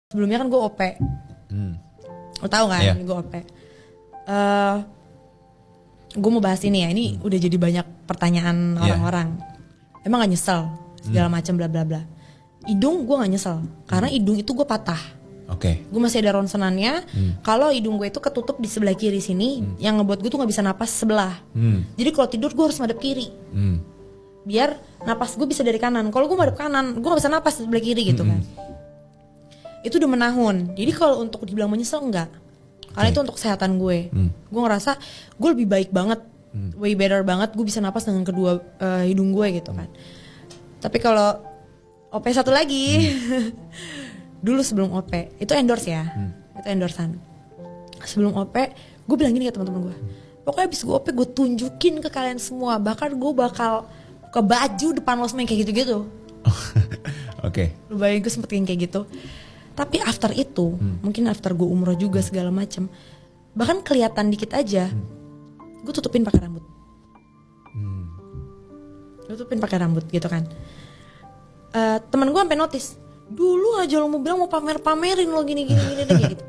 Sebelumnya kan gue OP. Lo tau kan gue OP. Gue mau bahas ini ya. Ini udah jadi banyak pertanyaan orang-orang. Emang gak nyesel segala macam bla bla bla. Hidung gue gak nyesel karena hidung itu gue patah. Gue masih ada ronsenannya. Kalau hidung gue itu ketutup di sebelah kiri sini, yang ngebuat gue tuh gak bisa napas sebelah. Jadi kalau tidur gue harus madep kiri. Biar napas gue bisa dari kanan. Kalau gue madep kanan, gue gak bisa napas sebelah kiri gitu kan. Itu udah menahun. Jadi kalau untuk dibilang menyesal enggak. Karena itu untuk kesehatan gue. Gue ngerasa gue lebih baik banget, way better banget. Gue bisa napas dengan kedua hidung gue gitu kan. Tapi kalau OP satu lagi, dulu sebelum OP itu endorse ya, itu endorsean. Sebelum OP, gue bilang gini ke teman-teman gue. Pokoknya abis gue OP gue tunjukin ke kalian semua. Bahkan gue bakal ke baju depan lo semua kayak gitu-gitu. Lu bayangin gue sempet kayak gitu. Tapi after itu, mungkin after gue umroh juga segala macem, bahkan kelihatan dikit aja, gue tutupin pakai rambut. Tutupin pakai rambut gitu kan. Temen gue sampai notice, dulu aja lo mau bilang mau pamerin lo gini deh gitu.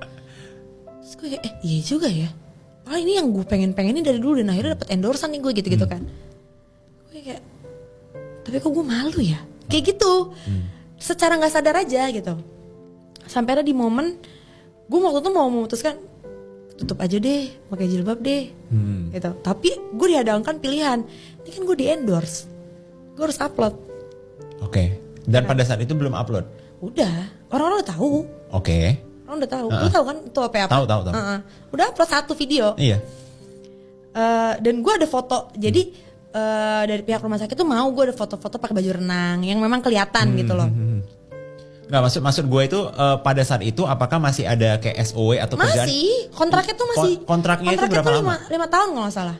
Terus gue kayak, iya juga ya. Oh ini yang gue pengenin dari dulu dan akhirnya dapet endorsean nih gue gitu kan. Gue kayak, tapi kok gue malu ya? Kayak gitu. Secara nggak sadar aja gitu. Sampai ada di momen gue waktu itu mau memutuskan tutup aja deh, pakai jilbab deh, gitu. Tapi gue dihadangkan pilihan, ini kan gue di endorse, gue harus upload. Dan pada saat itu belum upload. Udah, orang-orang udah tahu. Orang udah tahu. Lu tahu kan itu apa? Tahu. Udah upload satu video. Iya. Dan gue ada foto. Jadi dari pihak rumah sakit tuh mau gue ada foto-foto pakai baju renang yang memang kelihatan gitu loh. Nggak, maksud gue itu pada saat itu apakah masih ada kayak SOW atau kerjaan? Masih, kontraknya tuh masih. Kontraknya itu berapa lama? 5 tahun kalau nggak salah.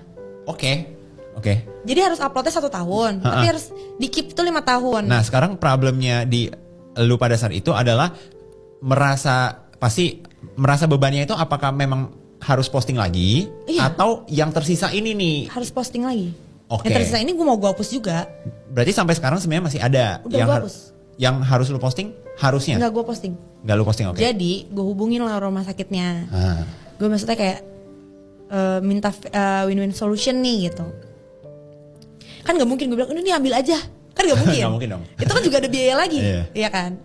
Jadi harus uploadnya 1 tahun, tapi harus di keep tuh 5 tahun. Nah sekarang problemnya di lu pada saat itu adalah pasti merasa bebannya itu apakah memang harus posting lagi atau yang tersisa ini nih? Harus posting lagi. Yang tersisa ini gue mau gue hapus juga. Berarti sampai sekarang sebenarnya masih ada. Udah gue hapus. Yang harus lu posting harusnya? Enggak gue posting. Enggak lu posting, Jadi gue hubungin lah rumah sakitnya. Gue maksudnya kayak minta win-win solution nih gitu. Kan gak mungkin gue bilang ini ambil aja. Kan gak mungkin. Gak mungkin dong. Itu kan juga ada biaya lagi. Iya kan.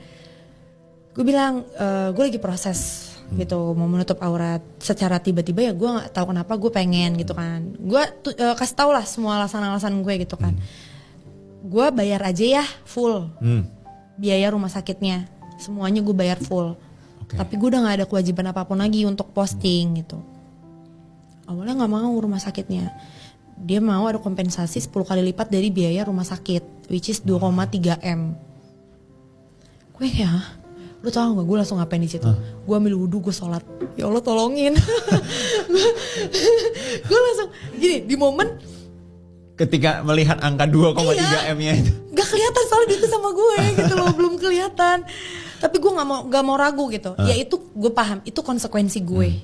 Gue bilang gue lagi proses gitu mau menutup aurat. Secara tiba-tiba ya gue gak tahu kenapa gue pengen gitu kan. Gue kasih tau lah semua alasan-alasan gue gitu kan. Gue bayar aja ya full. Biaya rumah sakitnya semuanya gue bayar full. Tapi gue udah gak ada kewajiban apapun lagi untuk posting gitu. Awalnya gak mau rumah sakitnya. Dia mau ada kompensasi 10 kali lipat dari biaya rumah sakit, which is 2,3 M. Gue ya, lu tau gak gue langsung ngapain di situ? Gue ambil wudhu, gue sholat. Ya Allah tolongin. Gue langsung gini di momen ketika melihat angka 2,3 M-nya itu. Gak kelihatan soalnya itu sama gue gitu loh, belum kelihatan. Tapi gue gak mau ragu gitu. Ya itu gue paham, itu konsekuensi gue.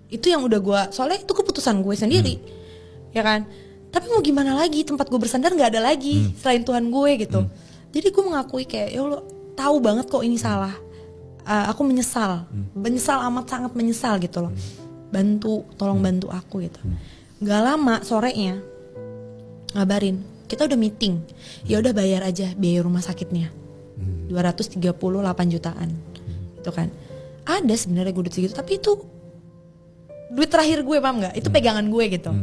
Itu yang udah gue, soalnya itu keputusan gue sendiri. Ya kan? Tapi mau gimana lagi, tempat gue bersandar gak ada lagi selain Tuhan gue gitu. Jadi gue mengakui kayak ya Allah tahu banget kok ini salah. Aku menyesal. Menyesal amat sangat menyesal gitu loh. Tolong bantu aku gitu. Gak lama sorenya ngabarin, kita udah meeting. Ya udah bayar aja biaya rumah sakitnya. 238 jutaan. Gitu kan. Ada sebenarnya gue duit segitu, tapi itu duit terakhir gue, paham gak? Itu pegangan gue gitu.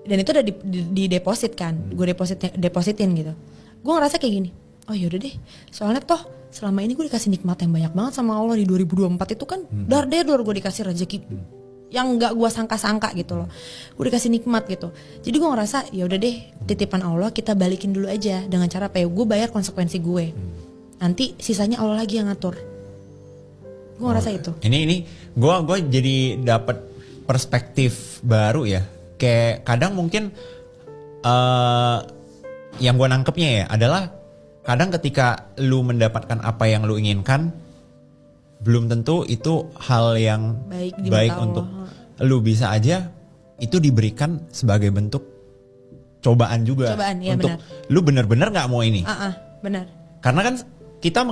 Dan itu udah di deposit kan. Gue depositin gitu. Gue ngerasa kayak gini, oh yaudah deh, soalnya toh selama ini gue dikasih nikmat yang banyak banget sama Allah. Di 2024 itu kan dar-der gue dikasih rezeki yang gak gue sangka-sangka gitu loh. Gue dikasih nikmat gitu. Jadi gue ngerasa ya udah deh, titipan Allah kita balikin dulu aja. Dengan cara apa ya, gue bayar konsekuensi gue. Nanti sisanya Allah lagi yang ngatur. Gue ngerasa itu. Ini gue jadi dapat perspektif baru ya. Kayak kadang mungkin yang gue nangkepnya ya adalah kadang ketika lu mendapatkan apa yang lu inginkan, belum tentu itu hal yang baik untuk lu. Bisa aja itu diberikan sebagai bentuk cobaan juga. Cobaan, ya, untuk benar. Lu bener-bener gak mau ini. Benar. Karena kan kita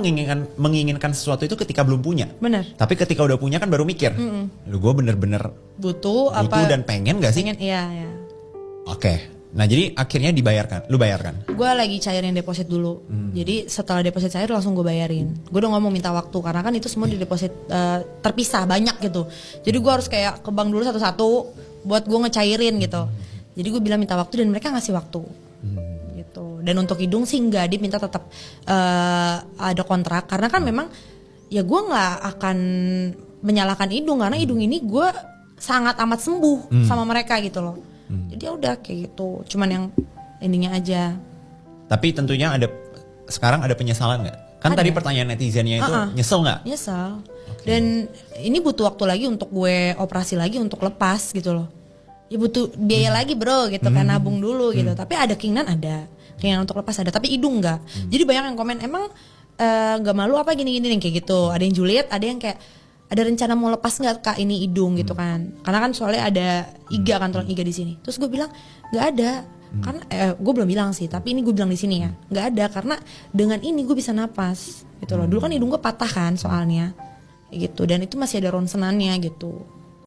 menginginkan sesuatu itu ketika belum punya. Bener. Tapi ketika udah punya kan baru mikir, lu gue bener-bener butuh apa dan pengen gak sih? Pengen, iya. Oke. Nah jadi akhirnya lu bayarkan? Gue lagi cairin deposit dulu. Jadi setelah deposit cair langsung gue bayarin. Gue udah ngomong minta waktu karena kan itu semua di deposit terpisah banyak gitu. Jadi gue harus kayak ke bank dulu satu-satu buat gue ngecairin gitu. Jadi gue bilang minta waktu dan mereka ngasih waktu. Gitu. Dan untuk hidung sih enggak, dia minta tetap ada kontrak karena kan memang ya gue nggak akan menyalahkan hidung karena hidung ini gue sangat amat sembuh sama mereka gitu loh. Jadi ya udah kayak gitu, cuman yang ininya aja. Tapi tentunya sekarang ada penyesalan nggak? Kan tadi pertanyaan netizennya itu nyesel nggak? Nyesel. Okay. Dan ini butuh waktu lagi untuk gue operasi lagi untuk lepas gitu loh. Ya butuh biaya lagi bro gitu kan, nabung dulu gitu. Tapi ada keinginan untuk lepas ada, tapi hidung nggak. Jadi banyak yang komen emang nggak malu apa gini-gini kayak gitu. Ada yang julid, ada yang kayak ada rencana mau lepas nggak kak ini hidung gitu kan, karena kan soalnya ada iga kan, tulang iga di sini. Terus gue bilang nggak ada, kan gue belum bilang sih, tapi ini gue bilang di sini ya, nggak ada karena dengan ini gue bisa napas gitu loh. Dulu kan hidung gue patah kan soalnya, kayak gitu, dan itu masih ada ronsenannya gitu.